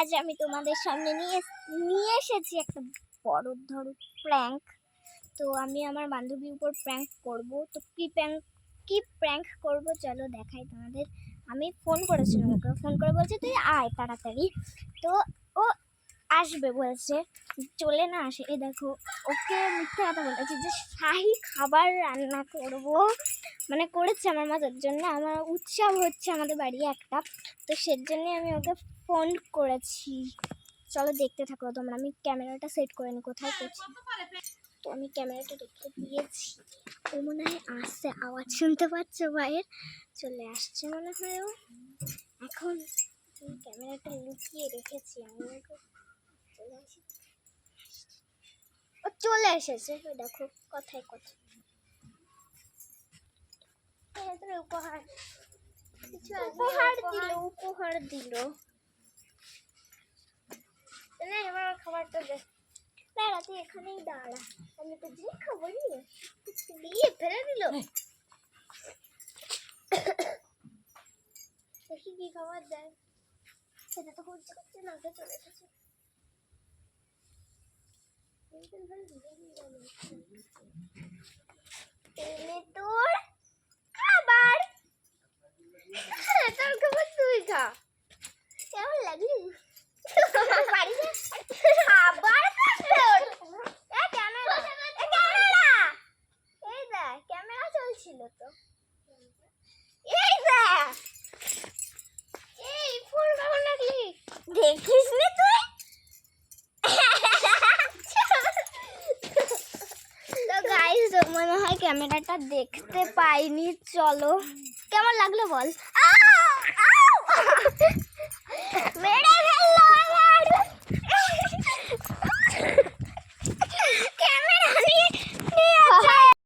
আজ আমি তোমাদের সামনে নিয়ে এসেছি একটা বড় ধরো প্র্যাঙ্ক। তো আমি আমার বান্ধবীর উপর প্র্যাঙ্ক করব। তো কি প্র্যাঙ্ক করব চলো দেখাই তোমাদের। আমি ফোন করেছিলাম ওকে, ফোন করে বলছে তুই আয় তাড়াতাড়ি। তো ও আসবে বলছে, চলে না আসে। এই দেখো ওকে মিথ্যে কথা বলেছে যে শাহী খাবার রান্না করব, মানে করেছে আমার মা, তার জন্য আমার উৎসব হচ্ছে আমাদের বাড়ি একটা। তো সেজন্যই আমি ওকে ফোন করেছি। চলো দেখতে থাকো তোমরা। আমি ক্যামেরাটা সেট করে নি কোথায় করছি। তো আমি ক্যামেরাটা রেখে দিয়েছি। ও মনে হয় আসছে, আওয়াজ শুনতে পাচ্ছ বাইরের, চলে আসছে মনে হয় ও। এখন ক্যামেরাটা লুকিয়ে রেখেছি আমি, চলে আসি। ও চলে এসেছে, দেখো কথায় কথা। উপহার দিল। এবার খাবারটা দে। দাঁড়া তুই এখানেই দাঁড়া, আমি তো যে খাবার দিয়ে ফেলে দিল। দেখি কি খাবার দেয়। সেটা তো করতে করতে নাকে চলে এসেছে। তোর খাবার, তোর খাবার তুই খা। কেমন লাগলি খাবার? এই দেখ ক্যামেরা চলছিল তো, এই দেখ এই ফোন কেমন লাগলি দেখিস নি তুই? তো গাইস মনে হয় ক্যামেরাটা দেখতে পাইনি। চলো কেমন লাগলো বল।